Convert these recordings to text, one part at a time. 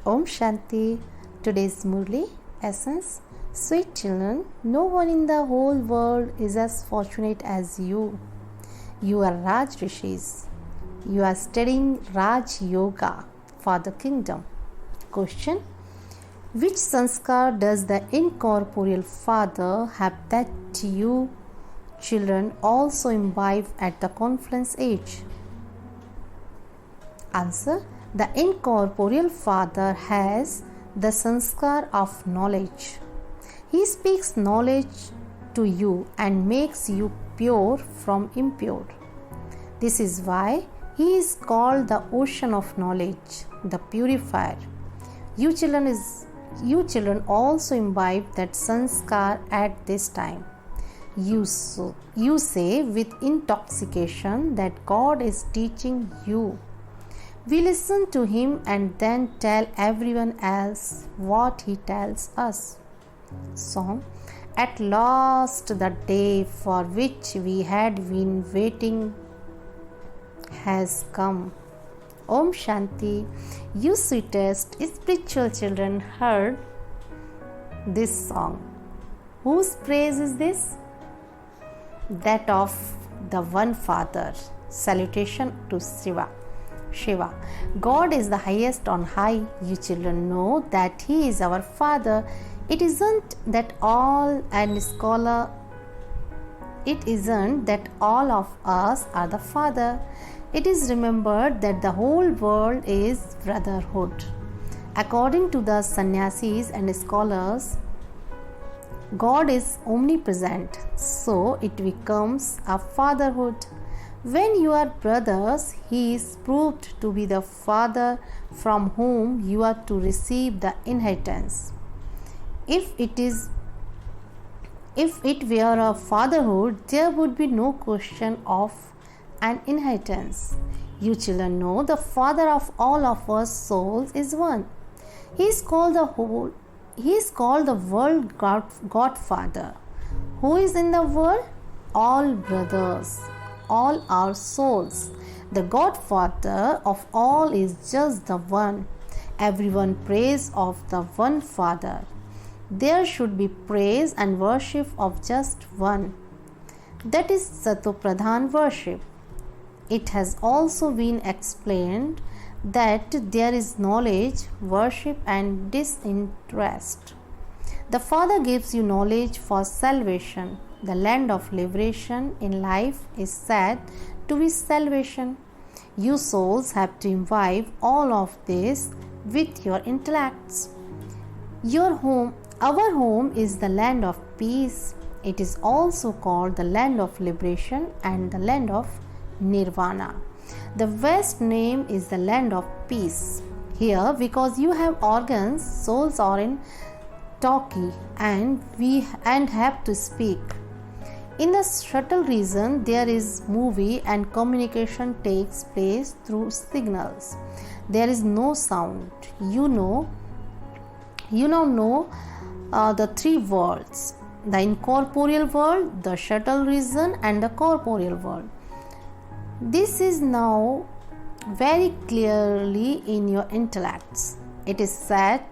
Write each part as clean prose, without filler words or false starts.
Om Shanti. Today's Murli essence. Sweet children, no one in the whole world is as fortunate as you. You are Raj Rishis. You are studying Raj Yoga for the kingdom. Question: which sanskar does the incorporeal father have that you children also imbibe at the confluence age? Answer: the incorporeal father has the sanskar of knowledge. He speaks knowledge to you and makes you pure from impure. This is why he is called the ocean of knowledge, the purifier. You children also imbibe that sanskar at this time. You say with intoxication that God is teaching you. We listen to him and then tell everyone else what he tells us. Song: at last the day for which we had been waiting has come. Om Shanti. You sweetest spiritual children heard this song. Whose praise is this? That of the one Father. Salutation to Shiva. God is the highest on high. You children know that he is our Father. It isn't that all of us are the Father. It is remembered that the whole world is brotherhood. According to the sannyasis and scholars, God is omnipresent, so it becomes a fatherhood. When you are brothers, he is proved to be the father from whom you are to receive the inheritance. If it were a fatherhood, there would be no question of an inheritance. You children know the father of all of us souls is one. He is called the world Godfather. Who is in the world? All brothers, all our souls. The Godfather of all is just the one. Everyone prays of the one Father. There should be praise and worship of just one. That is Satopradhan worship. It has also been explained that there is knowledge, worship and disinterest. The Father gives you knowledge for salvation. The land of liberation in life is said to be salvation. You souls have to imbibe all of this with your intellects. Our home is the land of peace. It is also called the land of liberation and the land of nirvana. The West name is the land of peace. Here, because you have organs, souls are in talkie and have to speak. In the subtle region, there is movie and communication takes place through signals. There is no sound. You now know the three worlds: the incorporeal world, the subtle region, and the corporeal world. This is now very clearly in your intellects. It is said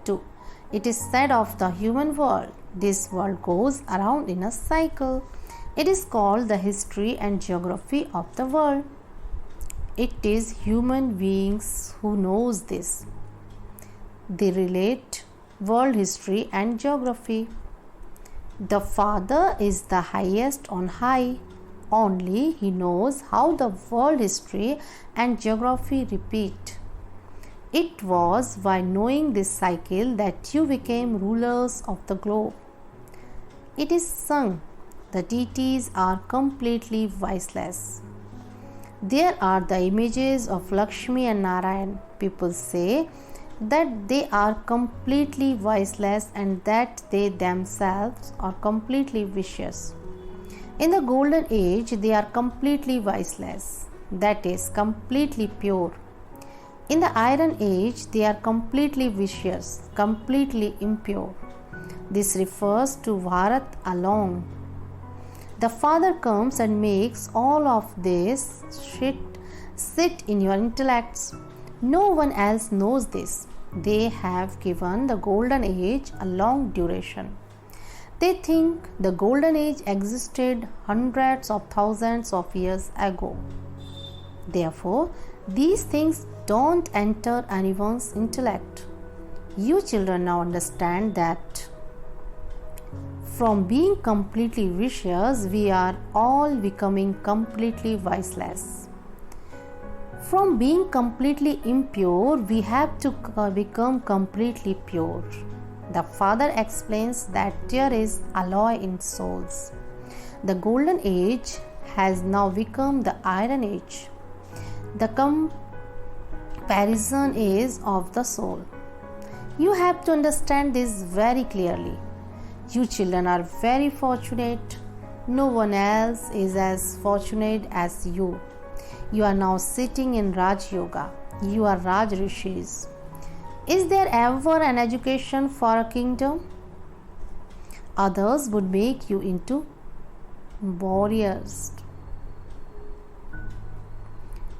of the human world. This world goes around in a cycle. It is called the history and geography of the world. It is human beings who knows this. They relate world history and geography. The Father is the highest on high. Only he knows how the world history and geography repeat. It was by knowing this cycle that you became rulers of the globe. It is sung, the deities are completely voiceless. There are the images of Lakshmi and Narayan. People say that they are completely voiceless and that they themselves are completely vicious. In the golden age, they are completely voiceless, that is, completely pure. In the iron age, they are completely vicious, completely impure. This refers to Bharat alone. The Father comes and makes all of this sit in your intellects. No one else knows this. They have given the golden age a long duration. They think the golden age existed hundreds of thousands of years ago. Therefore, these things don't enter anyone's intellect. You children now understand that from being completely vicious, we are all becoming completely viceless. From being completely impure, we have to become completely pure. The Father explains that there is alloy in souls. The golden age has now become the iron age. The comparison is of the soul. You have to understand this very clearly. You children are very fortunate. No one else is as fortunate as you. You are now sitting in Raj Yoga. You are Raj Rishis. Is there ever an education for a kingdom? Others would make you into warriors.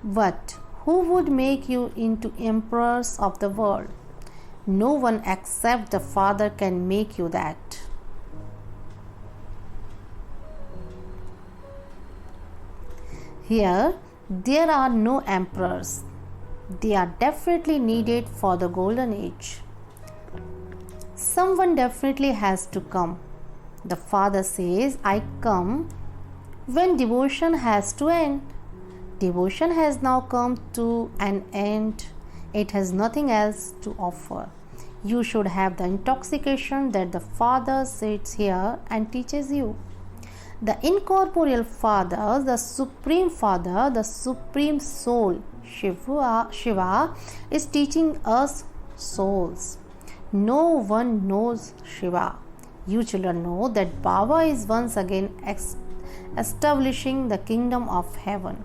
But who would make you into emperors of the world? No one except the Father can make you that. Here, there are no emperors. They are definitely needed for the golden age. Someone definitely has to come. The Father says, I come when devotion has to end. Devotion has now come to an end. It has nothing else to offer. You should have the intoxication that the Father sits here and teaches you. The incorporeal Father, the Supreme Father, the Supreme Soul, Shiva is teaching us souls. No one knows Shiva. You children know that Baba is once again establishing the kingdom of heaven.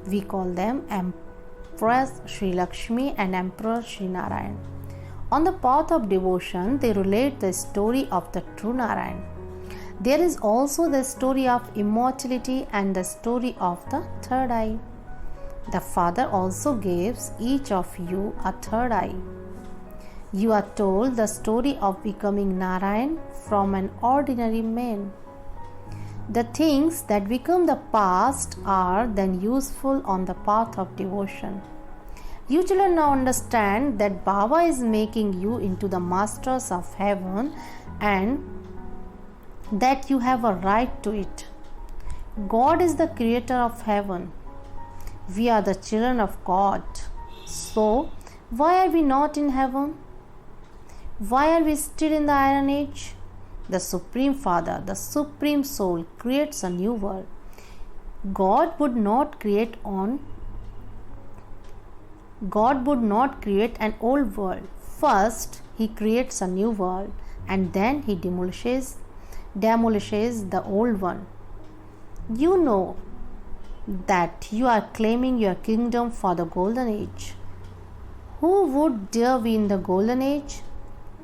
We call them Empress Sri Lakshmi and Emperor Sri Narayan. On the path of devotion, they relate the story of the true Narayan. There is also the story of immortality and the story of the third eye. The Father also gives each of you a third eye. You are told the story of becoming Narayan from an ordinary man. The things that become the past are then useful on the path of devotion. You children now understand that Baba is making you into the masters of heaven and that you have a right to it. God is the creator of heaven. We are the children of God. So, why are we not in heaven? Why are we still in the Iron Age? The Supreme Father, the Supreme Soul creates a new world. God would not create an old world. First, He creates a new world and then He demolishes the old one. You know that you are claiming your kingdom for the golden age. Who would dare be in the golden age?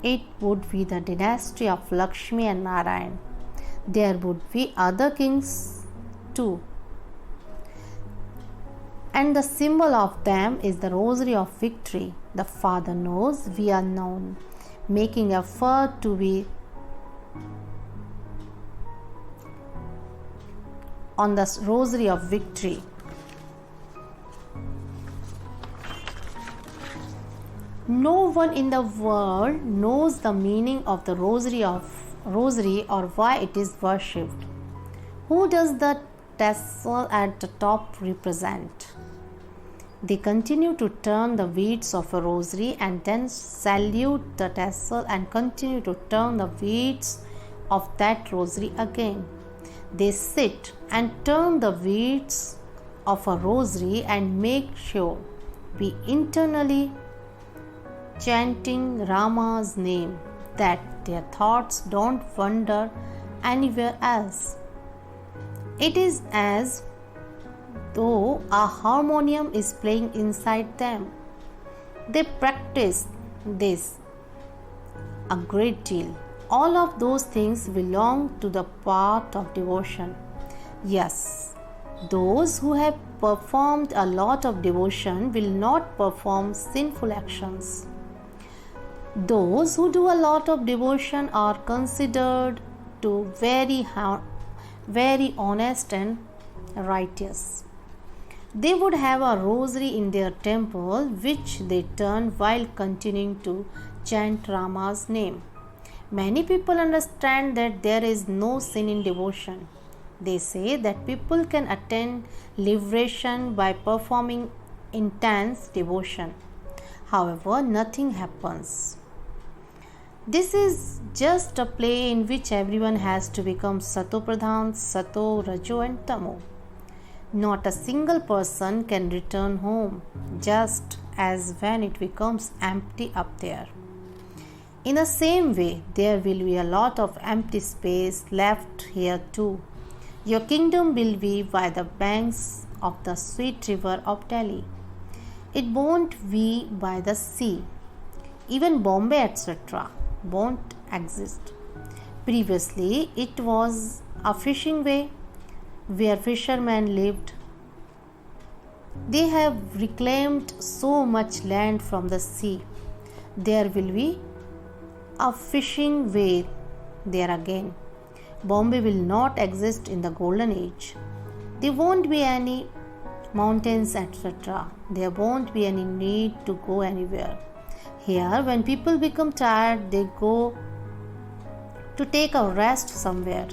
It would be the dynasty of Lakshmi and Narayan. There would be other kings too. And the symbol of them is the rosary of victory. The Father knows we are known, making effort to be on the rosary of victory. No one in the world knows the meaning of the rosary or why it is worshipped. Who does the tassel at the top represent? They continue to turn the beads of a rosary and then salute the tassel and continue to turn the beads of that rosary again. They sit and turn the beads of a rosary and make sure we internally chanting Rama's name, that their thoughts don't wander anywhere else. It is as though a harmonium is playing inside them. They practice this a great deal. All of those things belong to the path of devotion. Yes, those who have performed a lot of devotion will not perform sinful actions. Those who do a lot of devotion are considered to very honest and righteous. They would have a rosary in their temple which they turn while continuing to chant Rama's name. Many people understand that there is no sin in devotion. They say that people can attain liberation by performing intense devotion. However, nothing happens. This is just a play in which everyone has to become Sato Pradhan, Sato, Rajo and Tamo. Not a single person can return home, just as when it becomes empty up there. In the same way, there will be a lot of empty space left here too. Your kingdom will be by the banks of the sweet river of Delhi. It won't be by the sea. Even Bombay, etc., won't exist. Previously, it was a fishing way where fishermen lived. They have reclaimed so much land from the sea. There will be a fishing way there again. Bombay will not exist in the golden age. There won't be any mountains, etc. There won't be any need to go anywhere. Here, when people become tired, they go to take a rest somewhere.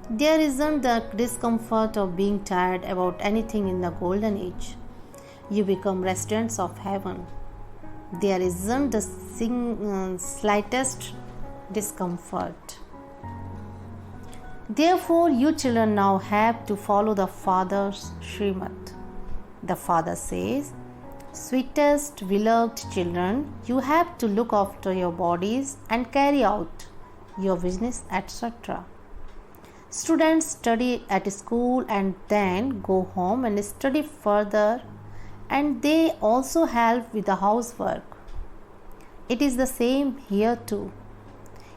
There isn't the discomfort of being tired about anything in the golden age. You become residents of heaven. There isn't the slightest discomfort. Therefore, you children now have to follow the Father's Srimad. The Father says, "Sweetest, beloved children, you have to look after your bodies and carry out your business, etc." Students study at school and then go home and study further, and they also help with the housework. It is the same here too.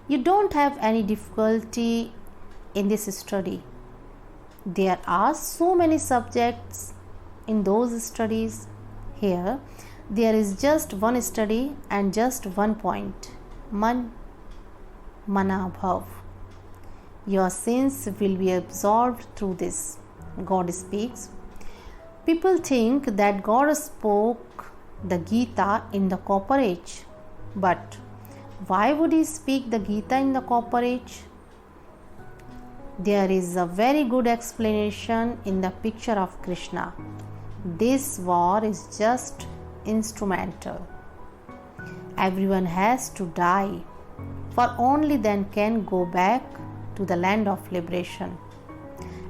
You don't have any difficulty in this study. There are so many subjects in those studies. Here, there is just one study and just one point: Man, Mana, Bhav. Your sins will be absolved through this. God speaks. People think that God spoke the Gita in the Copper Age. But why would He speak the Gita in the Copper Age? There is a very good explanation in the picture of Krishna. This war is just instrumental. Everyone has to die, for only then can go back to the land of liberation,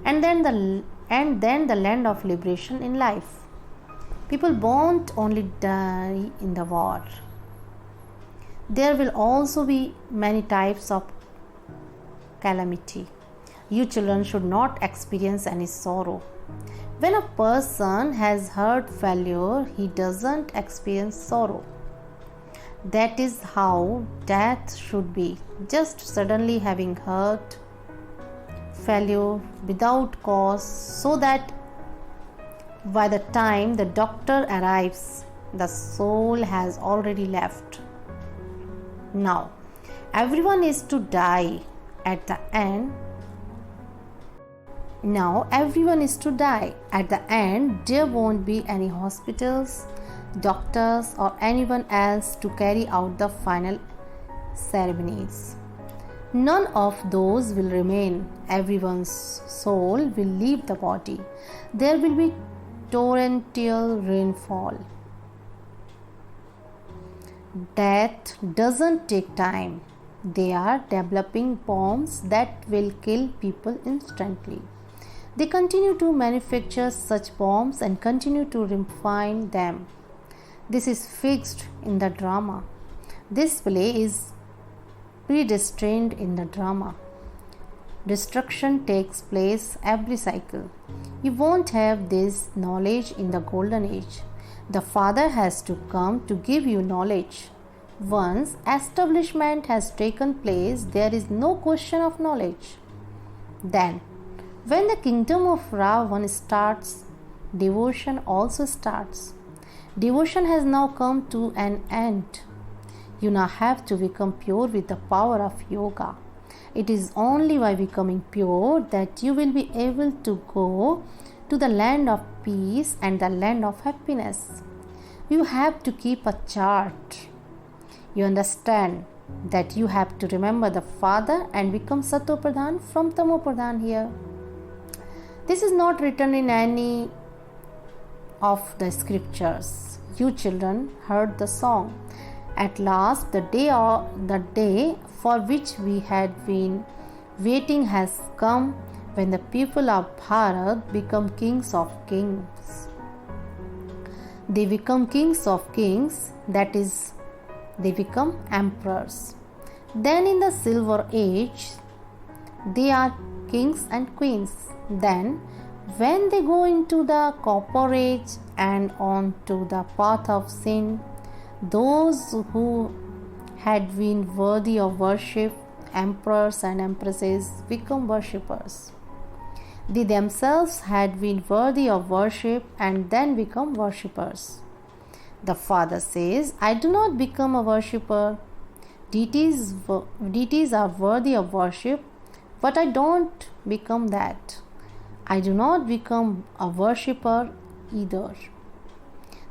and then the land of liberation in life. People won't only die in the war. There will also be many types of calamity. You children should not experience any sorrow. When a person has heard failure, he doesn't experience sorrow. That is how death should be, just suddenly having heard failure without cause, so that by the time the doctor arrives, the soul has already left. Now, everyone is to die at the end. At the end, there won't be any hospitals, doctors, or anyone else to carry out the final ceremonies. None of those will remain. Everyone's soul will leave the body. There will be torrential rainfall. Death doesn't take time. They are developing bombs that will kill people instantly. They continue to manufacture such bombs and continue to refine them. This is fixed in the drama. This play is predestined in the drama. Destruction takes place every cycle. You won't have this knowledge in the golden age. The Father has to come to give you knowledge. Once establishment has taken place, there is no question of knowledge. Then, when the kingdom of Ravan starts, devotion also starts. Devotion has now come to an end. You now have to become pure with the power of yoga. It is only by becoming pure that you will be able to go to the land of peace and the land of happiness. You have to keep a chart. You understand that you have to remember the Father and become Sato Pradhan from Tamo Pradhan here. This is not written in any of the scriptures. You children heard the song. At last, the day for which we had been waiting has come, when the people of Bharat become kings of kings. They become kings of kings, that is, they become emperors. Then in the silver age, they are kings and queens. Then when they go into the copper age and on to the path of sin, those who had been worthy of worship, emperors and empresses, become worshippers. They themselves had been worthy of worship and then become worshippers. The Father says, I do not become a worshipper. Deities are worthy of worship, but I don't become that. I do not become a worshipper either.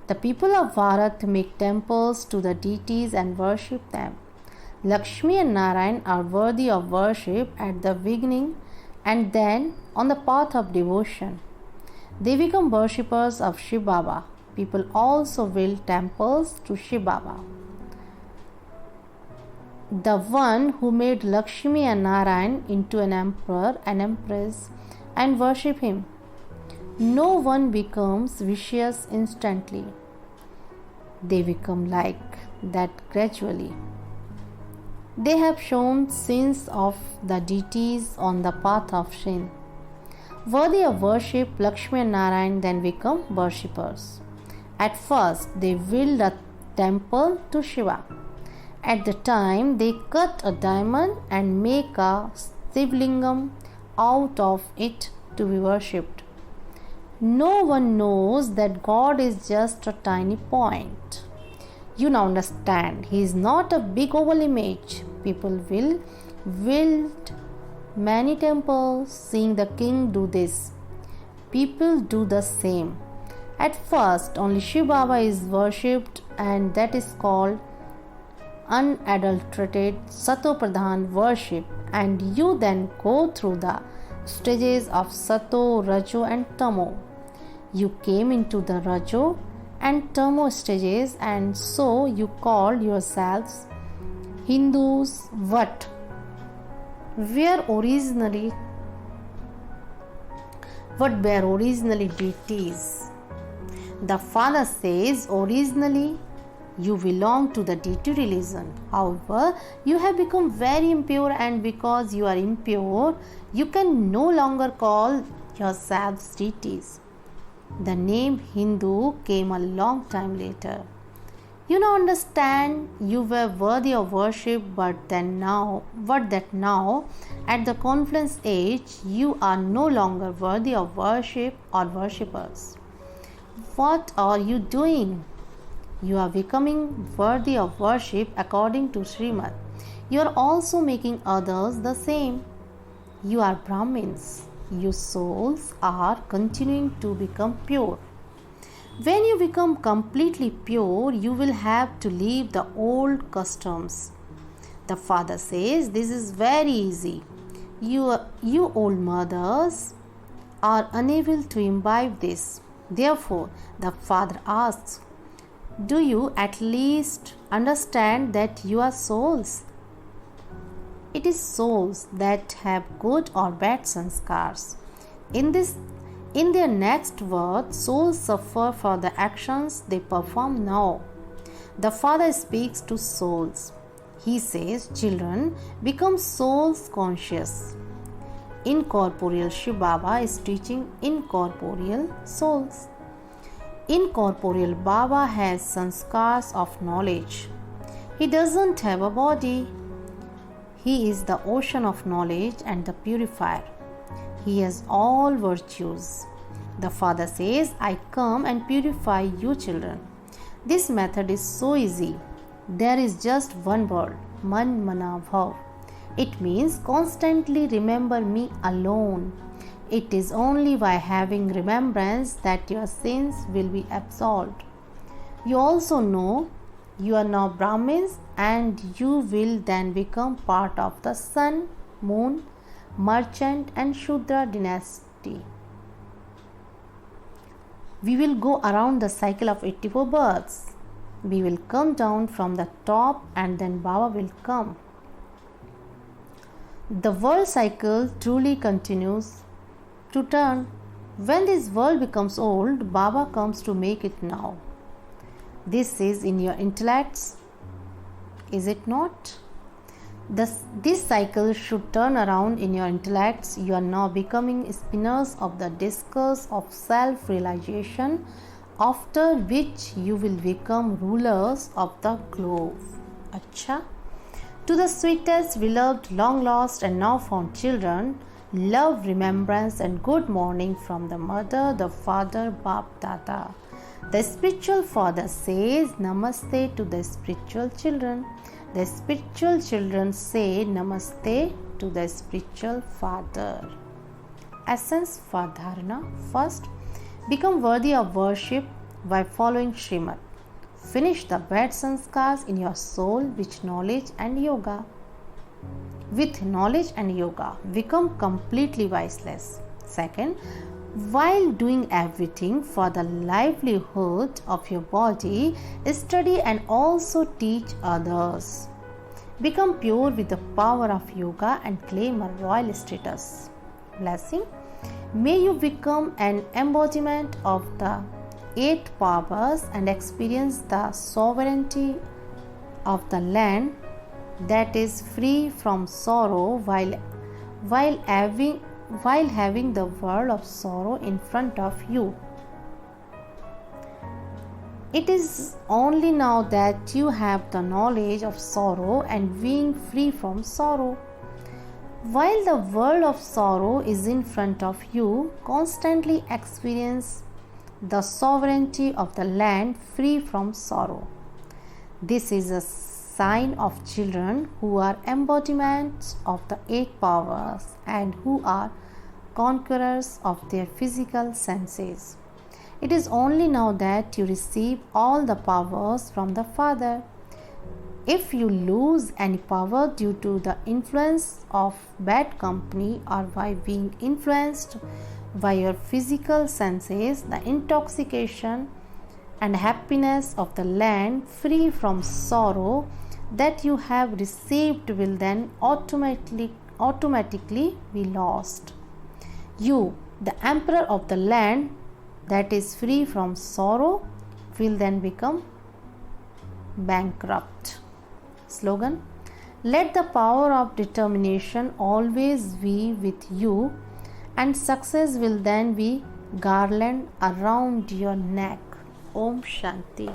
The people of Bharat make temples to the deities and worship them. Lakshmi and Narayan are worthy of worship at the beginning and then on the path of devotion. They become worshippers of Shiv Baba. People also build temples to Shiv Baba. The one who made Lakshmi and Narayan into an emperor and empress and worship him. No one becomes vicious instantly. They become like that gradually. They have shown sins of the deities on the path of sin. Worthy of worship, Lakshmi and Narayan then become worshippers. At first, they build a temple to Shiva. At the time, they cut a diamond and make a Shivlingam out of it to be worshipped. No one knows that God is just a tiny point. You now understand, He is not a big oval image. People will build many temples, seeing the king do this. People do the same. At first, only Shiv Baba is worshipped, and that is called unadulterated Sato Pradhan worship, and you then go through the stages of Sato, Rajo and Tamo. You came into the Rajo and Tamo stages, and so you called yourselves Hindus. What were originally deities. The Father says originally you belong to the deity religion. However, you have become very impure, and because you are impure, you can no longer call yourselves deities. The name Hindu came a long time later. You now understand you were worthy of worship, but that now at the confluence age you are no longer worthy of worship or worshippers. What are you doing? You are becoming worthy of worship according to Srimad. You are also making others the same. You are Brahmins. Your souls are continuing to become pure. When you become completely pure, you will have to leave the old customs. The Father says this is very easy. You old mothers are unable to imbibe this. Therefore, the Father asks, do you at least understand that you are souls? It is souls that have good or bad sanskars. In their next world, souls suffer for the actions they perform now. The Father speaks to souls. He says, children, become souls conscious. Incorporeal Shiv Baba is teaching incorporeal souls. Incorporeal Baba has sanskars of knowledge. He doesn't have a body. He is the ocean of knowledge and the purifier. He has all virtues. The Father says, I come and purify you children. This method is so easy. there is just one word, Man Mana Bhav. It means constantly remember me alone. It is only by having remembrance that your sins will be absolved. You also know you are now Brahmins, and you will then become part of the sun, moon, merchant and Shudra dynasty. We will go around the cycle of 84 births. We will come down from the top and then Baba will come. The world cycle truly continues to turn. When this world becomes old, Baba comes to make it now. This is in your intellects, is it not? This cycle should turn around in your intellects. You are now becoming spinners of the discus of self-realization, after which you will become rulers of the globe. Acha? To the sweetest, beloved, long lost and now found children, love, remembrance and good morning from the mother, the father, Bap Dada. The spiritual father says Namaste to the spiritual children. The spiritual children say Namaste to the spiritual father. Essence for dharana. First, become worthy of worship by following Srimad. Finish the bad sanskars in your soul with knowledge and yoga. With knowledge and yoga, become completely viceless. Second, while doing everything for the livelihood of your body, study and also teach others. Become pure with the power of yoga and claim a royal status. Blessing. May you become an embodiment of the 8 powers and experience the sovereignty of the land that is free from sorrow while having the world of sorrow in front of you. It is only now that you have the knowledge of sorrow and being free from sorrow. While the world of sorrow is in front of you, constantly experience the sovereignty of the land free from sorrow. This is a sign of children who are embodiments of the 8 powers and who are conquerors of their physical senses. It is only now that you receive all the powers from the Father. If you lose any power due to the influence of bad company or by being influenced by your physical senses, the intoxication and happiness of the land free from sorrow that you have received will then automatically be lost. You, the emperor of the land that is free from sorrow, will then become bankrupt. Slogan. Let the power of determination always be with you, and success will then be garland around your neck. Om Shanti.